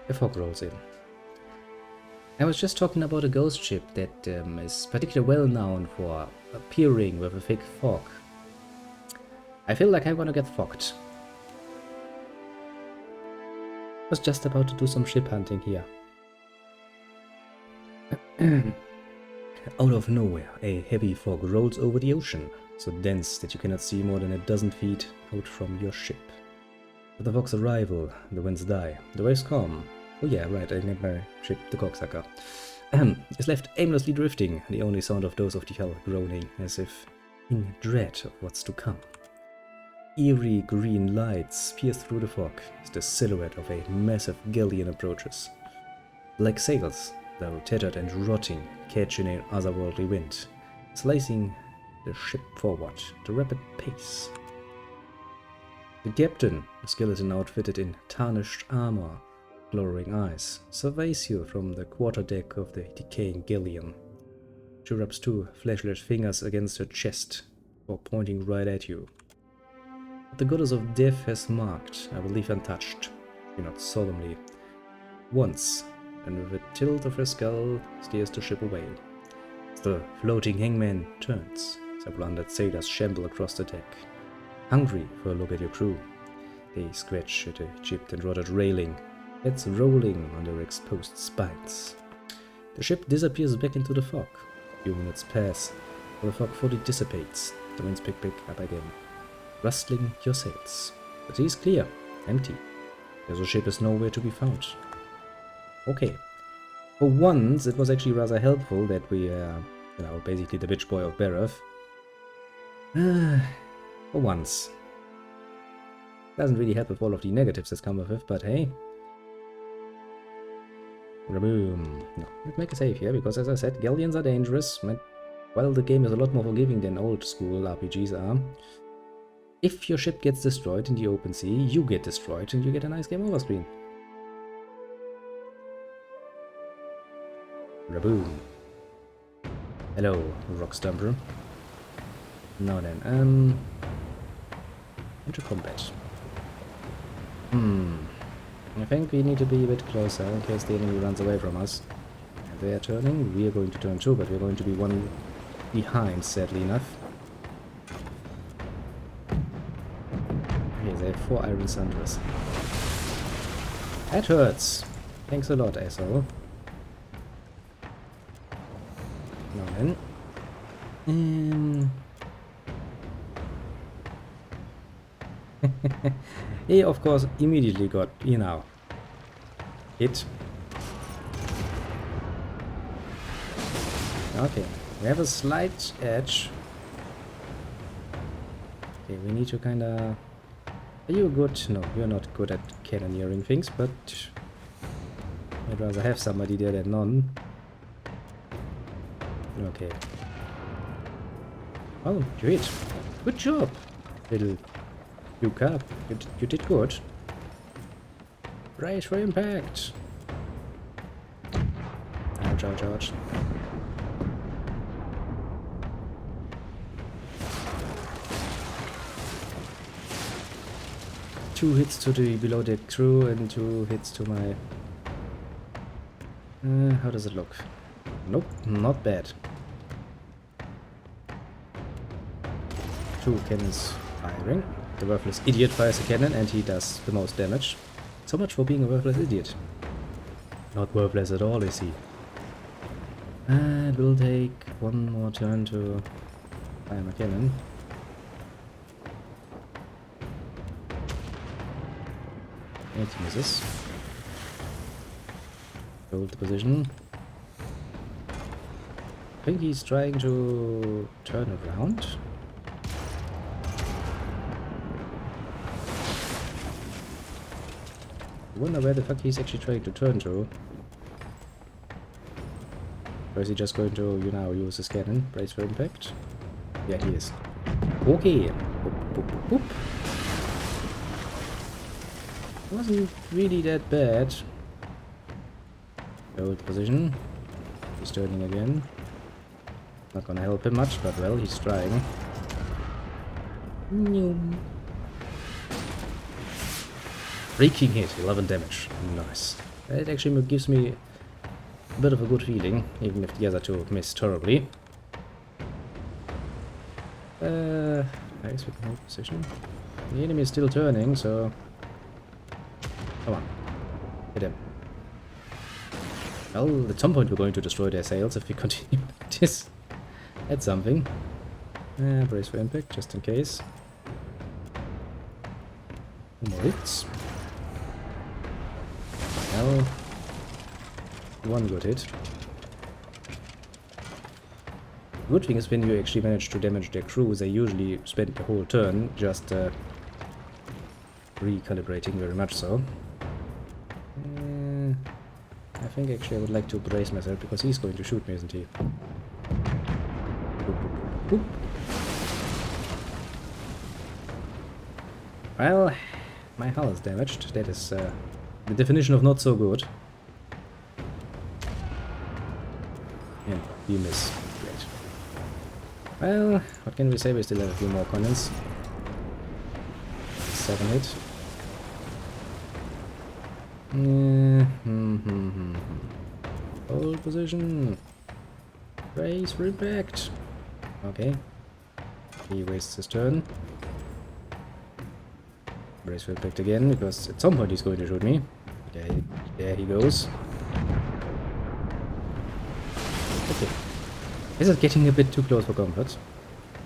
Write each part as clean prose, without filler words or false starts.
A fog rolls in. I was just talking about a ghost ship that is particularly well known for appearing with a thick fog. I feel like I'm gonna get fogged. I was just about to do some ship hunting here. Out of nowhere, a heavy fog rolls over the ocean, so dense that you cannot see more than a dozen feet out from your ship. With the fog's arrival, the winds die, the waves calm. Oh yeah, right, I named my ship the Cocksucker. Is left aimlessly drifting, the only sound of those of the hull groaning, as if in dread of what's to come. Eerie green lights pierce through the fog as the silhouette of a massive galleon approaches. Black sails, though tattered and rotting, catch in an otherworldly wind, slicing the ship forward at a rapid pace. The captain, a skeleton outfitted in tarnished armor, glowering eyes, surveys you from the quarterdeck of the decaying galleon. She rubs two fleshless fingers against her chest, or pointing right at you. What the goddess of death has marked, I will leave untouched, she nods solemnly. Once, and with a tilt of her skull, steers the ship away. As the floating hangman turns, several hundred sailors shamble across the deck, hungry for a look at your crew. They scratch at the chipped and rotted railing, heads rolling on their exposed spines. The ship disappears back into the fog. A few minutes pass, while the fog fully dissipates. The winds pick up again, rustling your sails. The sea is clear, empty. The ship is nowhere to be found. Okay. For once, it was actually rather helpful that we basically the bitch boy of Barroth. For once. Doesn't really help with all of the negatives that come with it, but hey. Boom. No, let's make a save here, because as I said, galleons are dangerous. While the game is a lot more forgiving than old school RPGs are. If your ship gets destroyed in the open sea, you get destroyed and you get a nice game over screen. Raboom. Hello, Rock Stumper. Now then, into combat. I think we need to be a bit closer in case the enemy runs away from us. And they are turning, we are going to turn too, but we're going to be one behind, sadly enough. Okay, they have 4 Iron Sunders. That hurts! Thanks a lot, asshole. Now then. He, of course, immediately got, hit. Okay, we have a slight edge. Okay, we need to kinda... Are you good? No, you're not good at cannoneering things, but... I'd rather have somebody there than none. Okay. Oh, you hit. Good job, little Yuka. You did good. Brace for impact. Ouch, ouch, ouch. Two hits to the below deck crew and 2 hits to my... how does it look? Nope, not bad. 2 cannons firing. The worthless idiot fires a cannon and he does the most damage. So much for being a worthless idiot. Not worthless at all, is he? It will take 1 more turn to fire my cannon. And he misses. Hold the position. I think he's trying to turn around. I wonder where the fuck he's actually trying to turn to. Or is he just going to, use his cannon? Brace for impact? Yeah, he is. Okay. Boop, boop, boop, boop. Wasn't really that bad. Hold position. He's turning again. Not gonna help him much, but well, he's trying. Breaking hit, 11 damage. Nice. It actually gives me a bit of a good feeling, even if the other two missed horribly. Nice with no position. The enemy is still turning, so... Come on. Hit him. Well, at some point we're going to destroy their sails if we continue like this. That's something. Brace for impact, just in case. More hits. Well, one good hit. The good thing is when you actually manage to damage their crew, they usually spend the whole turn just recalibrating, very much so. I think actually I would like to brace myself because he's going to shoot me, isn't he? Boop. Well, my hull is damaged. That is the definition of not so good. Yeah, you miss. Great. Well, what can we say? We still have a few more cannons. 7 hit. Hold position. Brace for impact. Okay. He wastes his turn. Brace for impact again, because at some point he's going to shoot me. Okay, there he goes. Okay. This is getting a bit too close for comfort.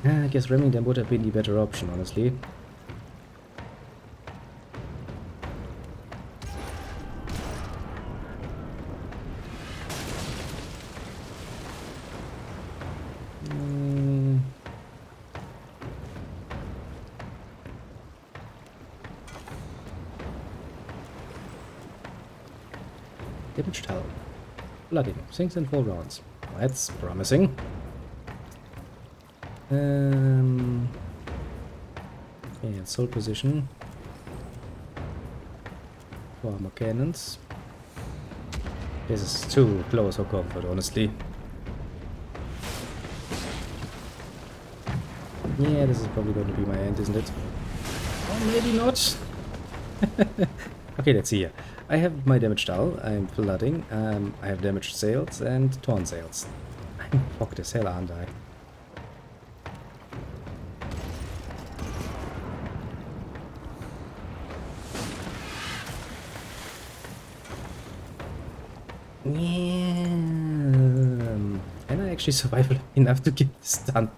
I guess ramming them would have been the better option, honestly. Damaged hull. Bloody sinks in 4 rounds. That's promising. Yeah, sole position. 4 more cannons. This is too close for comfort, honestly. Yeah, this is probably going to be my end, isn't it? Or maybe not. Okay, let's see here. I have my damaged hull, I'm flooding, I have damaged sails and torn sails. I'm fucked as hell, aren't I? Yeah. Can I actually survive enough to get this done?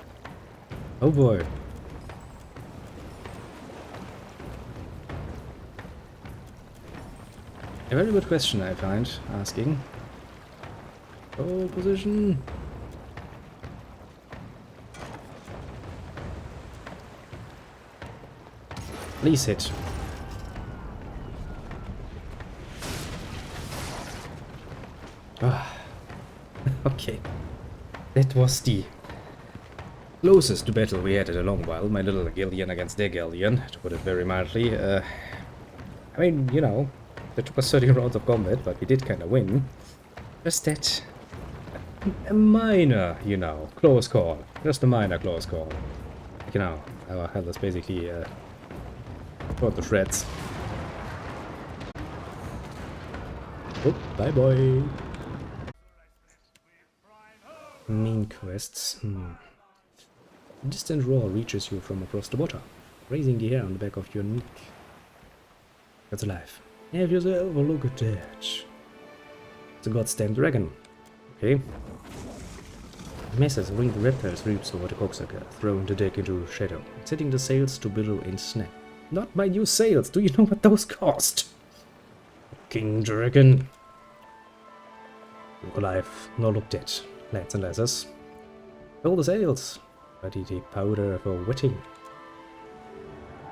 Oh boy. A very good question, I find, asking. Oh, position. Please hit. Ah. Okay. That was the closest to battle we had in a long while. My little galleon against their galleon, to put it very mildly. I mean, you know, it took us 30 rounds of combat, but we did kind of win. Just that... a minor, you know, close call. Just a minor close call. You know, our hull is basically torn to shreds. Oh, bye bye. Main quests. A distant roar reaches you from across the water, raising the hair on the back of your neck. That's alive. Have yourself a look at that. It's a goddamn dragon. Okay. Masses winged reptiles leaps over the cocksucker, throwing the deck into shadow, setting the sails to billow and snap. Not my new sails! Do you know what those cost? King Dragon. Look alive, nor look dead, lads and lasses. Fill the sails! Ready the powder for wetting.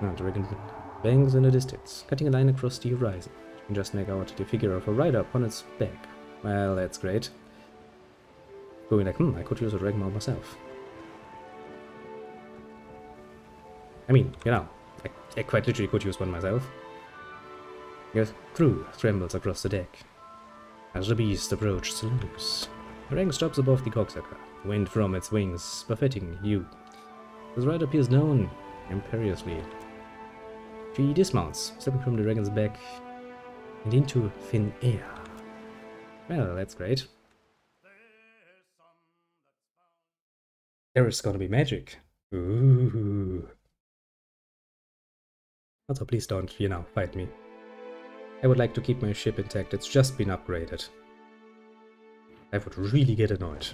Now Dragon bangs in the distance, cutting a line across the horizon. You can just make out the figure of a rider upon its back. Well, that's great. Going like, I could use a dragon mount myself. I mean, you know, I quite literally could use one myself. Your crew trembles across the deck. As the beast approaches loose, the rank stops above the cocksucker, wind from its wings buffeting you. The rider appears down imperiously. She dismounts, stepping from the dragon's back and into thin air. Well, that's great. There is gonna be magic. Ooh. Also, please don't, fight me. I would like to keep my ship intact. It's just been upgraded. I would really get annoyed.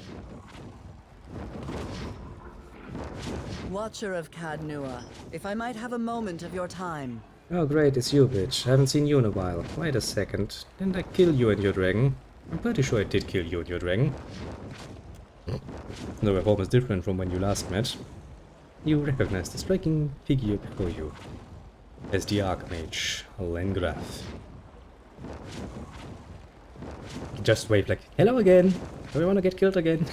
Watcher of Cadnua, if I might have a moment of your time. Oh great, it's you, bitch. Haven't seen you in a while. Wait a second. Didn't I kill you and your dragon? I'm pretty sure I did kill you and your dragon. Though my form is different from when you last met. You recognize the striking figure before you as the Archmage, Lengrath. Just wave like, hello again! Do we want to get killed again?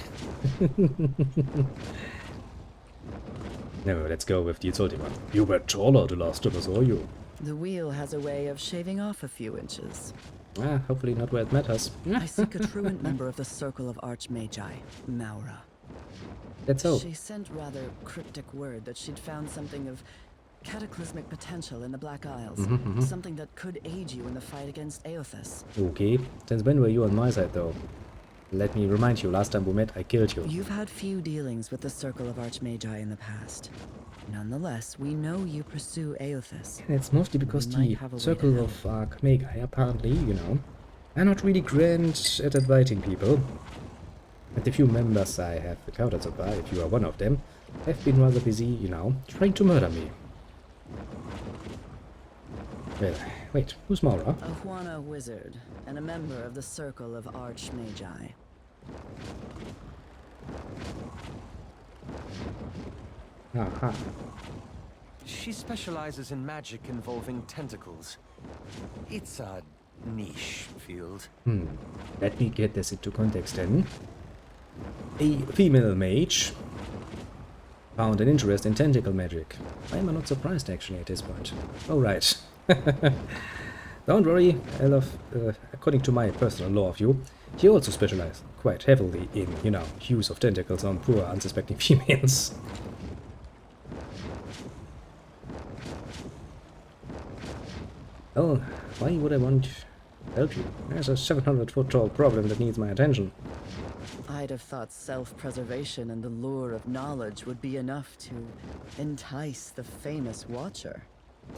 No, let's go with the insulting one. You were taller the last time I saw you. The wheel has a way of shaving off a few inches. Ah, hopefully not where it matters. I seek a truant member of the Circle of Archmagi, Maura. Let's hope. She sent rather cryptic word that she'd found something of cataclysmic potential in the Black Isles. Something that could aid you in the fight against Eothas. Okay, since when were you on my side though? Let me remind you, last time we met I killed you. You've had few dealings with the Circle of Archmagi in the past. Nonetheless, we know you pursue Eothas. It's mostly because We might the have a way Circle to of Archmagi, apparently, are not really grand at inviting people. And the few members I have encountered so far, if you are one of them, have been rather busy, trying to murder me. Well, wait, who's Maura? A Huana wizard, and a member of the Circle of Archmagi. Aha. She specializes in magic involving tentacles. It's a niche field. Let me get this into context then. A female mage found an interest in tentacle magic. I am not surprised actually at this point. Oh right. Don't worry, according to my personal lore of you, he also specialized quite heavily in, use of tentacles on poor unsuspecting females. Oh, why would I want to help you? There's a 700-foot tall problem that needs my attention. I'd have thought self-preservation and the lure of knowledge would be enough to entice the famous Watcher.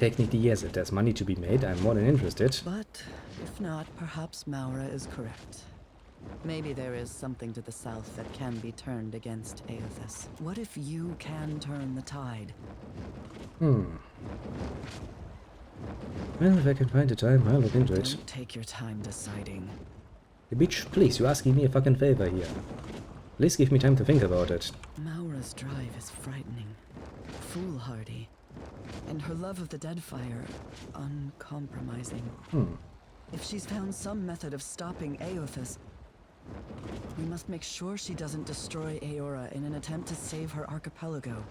Technically, yes, if there's money to be made, I'm more than interested. But if not, perhaps Maura is correct. Maybe there is something to the south that can be turned against Eothas. What if you can turn the tide? Well, if I can find the time, I'll look into it. Don't take your time deciding. Bitch, please, you're asking me a fucking favor here. Please give me time to think about it. Maura's drive is frightening, foolhardy, and her love of the Deadfire uncompromising. If she's found some method of stopping Eothas, we must make sure she doesn't destroy Eora in an attempt to save her archipelago.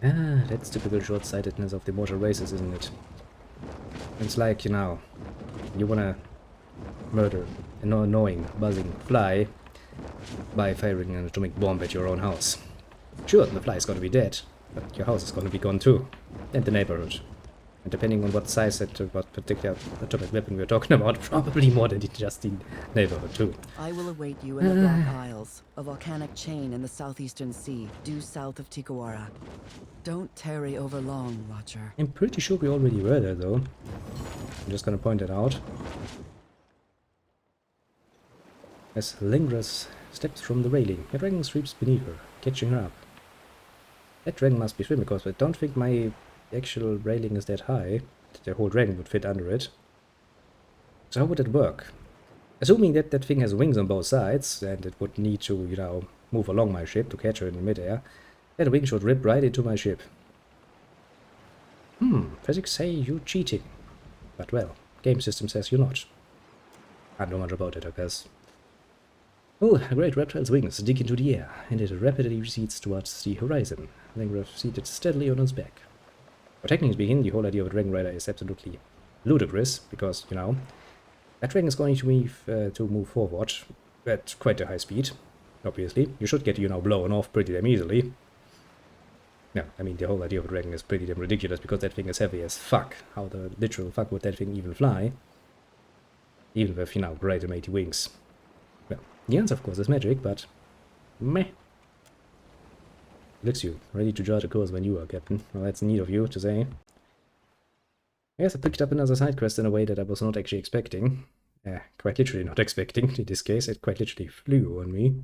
Ah, that's typical short-sightedness of the mortal races, isn't it? It's like, you wanna murder an annoying, buzzing fly by firing an atomic bomb at your own house. Sure, the fly is gonna be dead, but your house is gonna be gone too. And the neighborhood. And depending on what size and what particular atomic weapon we're talking about, probably more than just the neighborhood too. I will await you in the Black Isles, a volcanic chain in the southeastern sea, due south of Tikawara. Don't tarry over long, Watcher. I'm pretty sure we already were there though. I'm just gonna point it out. As Lengrath steps from the railing, a dragon sweeps beneath her, catching her up. That dragon must be swimming because I don't think my actual railing is that high, that the whole dragon would fit under it. So how would it work? Assuming that that thing has wings on both sides, and it would need to, move along my ship to catch her in midair, that wing should rip right into my ship. Physics say you cheating. But well, game system says you're not. I know much about it, I guess. Oh, a great reptile's wings dig into the air, and it rapidly recedes towards the horizon. Lengrath seated steadily on its back. But technically speaking, the whole idea of a dragon rider is absolutely ludicrous, because, that dragon is going to move forward at quite a high speed, obviously. You should get, blown off pretty damn easily. Yeah, I mean, the whole idea of a dragon is pretty damn ridiculous, because that thing is heavy as fuck. How the literal fuck would that thing even fly? Even with, great and mighty wings. The answer, of course, is magic, but meh. Looks you, ready to judge a course when you are, Captain. Well, that's neat of you to say. Yes, I picked up another side quest in a way that I was not actually expecting. Quite literally not expecting. In this case, it quite literally flew on me.